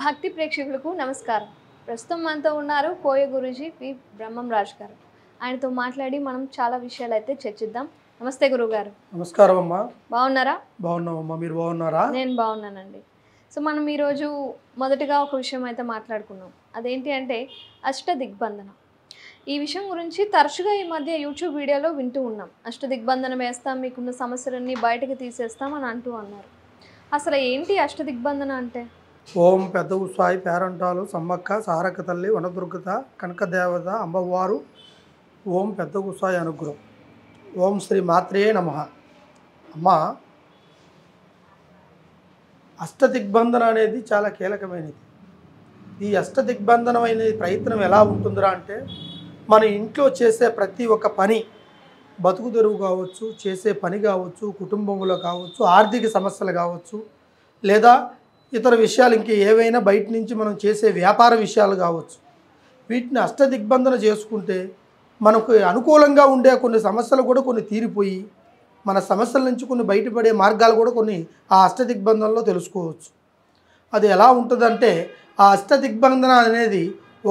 భక్తి ప్రేక్షకులకు నమస్కారం. ప్రస్తుతం మనతో ఉన్నారు కోయ గురూజీ పి బ్రహ్మం రాజ్ గారు. ఆయనతో మాట్లాడి మనం చాలా విషయాలు అయితే చర్చిద్దాం. నమస్తే గురుగారు. నమస్కారం అమ్మా. బాగున్నారా? బాగున్నామమ్మా, మీరు బాగున్నారా? నేను బాగున్నానండి. సో మనం ఈరోజు మొదటిగా ఒక విషయం అయితే మాట్లాడుకున్నాం. అదేంటి అంటే అష్టదిగ్బంధన. ఈ విషయం గురించి తరచుగా ఈ మధ్య యూట్యూబ్ వీడియోలో వింటూ ఉన్నాం. అష్టదిగ్బంధనం వేస్తాం, మీకున్న సమస్యలన్నీ బయటకు తీసేస్తాం అని అంటూ అన్నారు. అసలు ఏంటి అష్టదిగ్బంధన అంటే? ఓం పెద్ద ఉసాయి పేరంటాలు సమ్మక్క సారక తల్లి వనదుర్గత కనకదేవత అమ్మవారు ఓం పెద్ద ఉసాయి అనుగ్రహం. ఓం శ్రీ మాత్రే నమః. అమ్మా, అష్టదిగ్బంధన అనేది చాలా కీలకమైనది. ఈ అష్టదిగ్బంధనమైన ప్రయత్నం ఎలా ఉంటుందిరా అంటే, మన ఇంట్లో చేసే ప్రతి ఒక్క పని, బతుకు తెరువు కావచ్చు, చేసే పని కావచ్చు, కుటుంబంలో కావచ్చు, ఆర్థిక సమస్యలు కావచ్చు, లేదా ఇతర విషయాలు ఇంక ఏవైనా బయట నుంచి మనం చేసే వ్యాపార విషయాలు కావచ్చు, వీటిని అష్టదిగ్బంధన చేసుకుంటే మనకు అనుకూలంగా ఉండే కొన్ని సమస్యలు కూడా కొన్ని తీరిపోయి మన సమస్యల నుంచి కొన్ని బయటపడే మార్గాలు కూడా కొన్ని ఆ అష్టదిగ్బంధనలో తెలుసుకోవచ్చు. అది ఎలా ఉంటుందంటే, ఆ అష్టదిగ్బంధన అనేది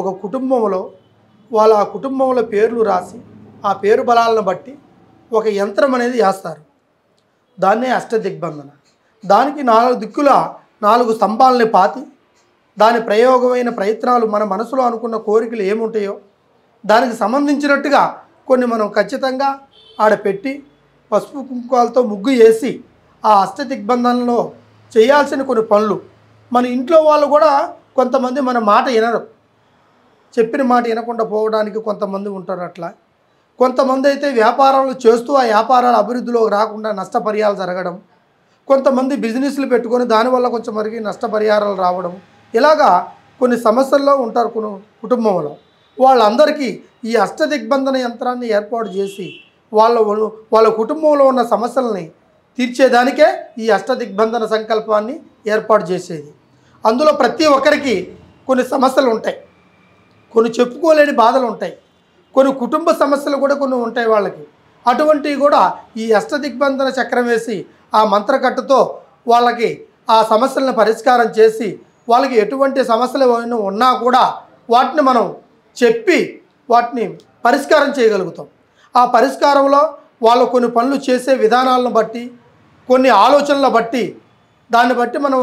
ఒక కుటుంబంలో వాళ్ళ ఆ కుటుంబంలో పేర్లు రాసి ఆ పేరు బలాలను బట్టి ఒక యంత్రం అనేది వేస్తారు. దాన్నే అష్టదిగ్బంధన. దానికి 4 దిక్కుల 4 స్తంభాలని పాతి దాని ప్రయోగమైన ప్రయత్నాలు మన మనసులో అనుకున్న కోరికలు ఏముంటాయో దానికి సంబంధించినట్టుగా కొన్ని మనం ఖచ్చితంగా ఆడపెట్టి పసుపు కుంకాలతో ముగ్గు వేసి ఆ అష్టదిగ్బంధనలో చేయాల్సిన కొన్ని పనులు, మన ఇంట్లో వాళ్ళు కూడా కొంతమంది మన మాట వినరు, చెప్పిన మాట వినకుండా పోవడానికి కొంతమంది ఉంటారు. అట్లా కొంతమంది అయితే వ్యాపారాలు చేస్తూ ఆ వ్యాపారాల అభివృద్ధిలోకి రాకుండా నష్టపరిహారాలు జరగడం, కొంతమంది బిజినెస్లు పెట్టుకొని దానివల్ల కొంచెం మరికి నష్టపరిహారాలు రావడం, ఇలాగా కొన్ని సమస్యల్లో ఉంటారు కొన్ని కుటుంబంలో. వాళ్ళందరికీ ఈ అష్టదిగ్బంధన యంత్రాన్ని ఏర్పాటు చేసి వాళ్ళ కుటుంబంలో ఉన్న సమస్యలని తీర్చేదానికే ఈ అష్టదిగ్బంధన సంకల్పాన్ని ఏర్పాటు చేసేది. అందులో ప్రతి ఒక్కరికి కొన్ని సమస్యలు ఉంటాయి, కొన్ని చెప్పుకోలేని బాధలు ఉంటాయి, కొన్ని కుటుంబ సమస్యలు కూడా కొన్ని ఉంటాయి వాళ్ళకి. అటువంటివి కూడా ఈ అష్టదిగ్బంధన చక్రం వేసి ఆ మంత్రకట్టుతో వాళ్ళకి ఆ సమస్యలను పరిష్కారం చేసి వాళ్ళకి ఎటువంటి సమస్యలు ఉన్నా కూడా వాటిని మనం చెప్పి వాటిని పరిష్కారం చేయగలుగుతాం. ఆ పరిష్కారంలో వాళ్ళు కొన్ని పనులు చేసే విధానాలను బట్టి, కొన్ని ఆలోచనల బట్టి, దాన్ని బట్టి మనం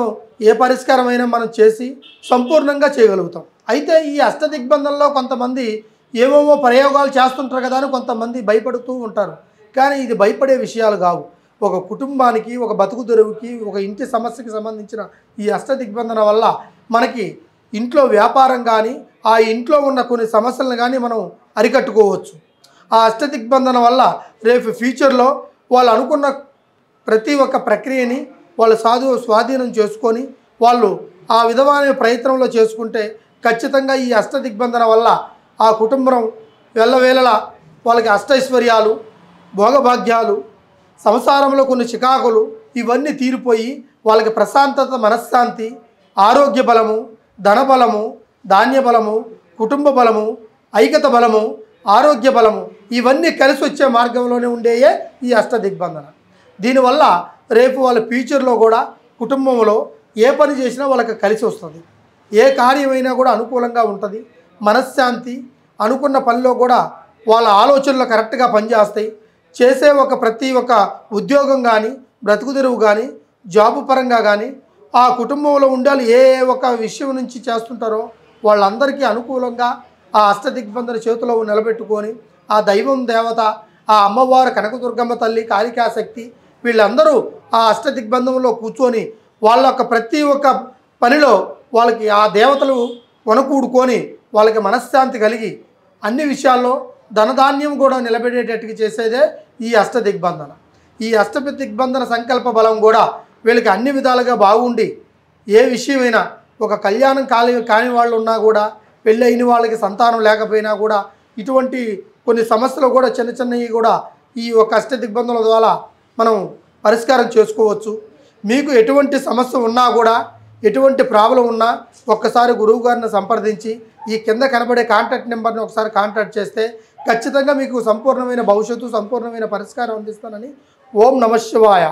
ఏ పరిష్కారమైనా మనం చేసి సంపూర్ణంగా చేయగలుగుతాం. అయితే ఈ అష్టదిగ్బంధనలో కొంతమంది ఏమేమో ప్రయోగాలు చేస్తుంటారు కదా అని కొంతమంది భయపడుతూ ఉంటారు. కానీ ఇది భయపడే విషయాలు కావు. ఒక కుటుంబానికి, ఒక బతుకు తెరువుకి, ఒక ఇంటి సమస్యకి సంబంధించిన ఈ అష్టదిగ్బంధన వల్ల మనకి ఇంట్లో వ్యాపారం కానీ, ఆ ఇంట్లో ఉన్న కొన్ని సమస్యలను కానీ మనం అరికట్టుకోవచ్చు. ఆ అష్టదిగ్బంధన వల్ల రేపు ఫ్యూచర్లో వాళ్ళు అనుకున్న ప్రతి ఒక్క ప్రక్రియని వాళ్ళు స్వాధీనం చేసుకొని వాళ్ళు ఆ విధమైన ప్రయత్నంలో చేసుకుంటే ఖచ్చితంగా ఈ అష్టదిగ్బంధన వల్ల ఆ కుటుంబం వెళ్ళవేళలా వాళ్ళకి అష్టైశ్వర్యాలు, భోగభాగ్యాలు, సంసారంలో కొన్ని చికాకులు ఇవన్నీ తీరిపోయి వాళ్ళకి ప్రశాంతత, మనశ్శాంతి, ఆరోగ్య బలము, ధనబలము, ధాన్య బలము, కుటుంబ బలము, ఐక్యత బలము, ఆరోగ్య బలము ఇవన్నీ కలిసి వచ్చే మార్గంలోనే ఉండేయే ఈ అష్టదిగ్బంధన. దీనివల్ల రేపు వాళ్ళ ఫ్యూచర్లో కూడా కుటుంబంలో ఏ పని చేసినా వాళ్ళకి కలిసి వస్తుంది, ఏ కార్యమైనా కూడా అనుకూలంగా ఉంటుంది, మనశ్శాంతి, అనుకున్న పనిలో కూడా వాళ్ళ ఆలోచనలు కరెక్ట్గా పనిచేస్తాయి. చేసే ప్రతి ఒక్క ఉద్యోగం కానీ, బ్రతుకు తెరువు కానీ, జాబు పరంగా కానీ ఆ కుటుంబంలో ఉండాలి ఏ ఒక విషయం నుంచి చేస్తుంటారో వాళ్ళందరికీ అనుకూలంగా ఆ అష్టదిగ్బంధన చేతిలో నిలబెట్టుకొని ఆ దైవం దేవత, ఆ అమ్మవారు కనకదుర్గమ్మ తల్లి, కాళికాశక్తి వీళ్ళందరూ ఆ అష్టదిగ్బంధంలో కూర్చొని వాళ్ళ ప్రతి ఒక్క పనిలో వాళ్ళకి ఆ దేవతలు వనకూడుకొని వాళ్ళకి మనశ్శాంతి కలిగి అన్ని విషయాల్లో ధనధాన్యం కూడా నిలబెట్టేటట్టుగా చేసేదే ఈ అష్టదిగ్బంధన. ఈ అష్టదిగ్బంధన సంకల్ప బలం కూడా వీళ్ళకి అన్ని విధాలుగా బాగుండి ఏ విషయమైనా ఒక కళ్యాణం కాని వాళ్ళు ఉన్నా కూడా, పెళ్ళి అయిన వాళ్ళకి సంతానం లేకపోయినా కూడా ఇటువంటి కొన్ని సమస్యలు కూడా చిన్న చిన్నవి కూడా ఈ అష్టదిగ్బంధనల ద్వారా మనం పరిష్కారం చేసుకోవచ్చు. మీకు ఎటువంటి సమస్య ఉన్నా కూడా, ఎటువంటి ప్రాబ్లం ఉన్నా ఒక్కసారి గురువు గారిని సంప్రదించి ఈ కింద కనబడే కాంటాక్ట్ నెంబర్ని ఒకసారి కాంటాక్ట్ చేస్తే ఖచ్చితంగా మీకు సంపూర్ణమైన భవిష్యత్తు, సంపూర్ణమైన పరిష్కారం అందిస్తానని ఓం నమః శివాయ.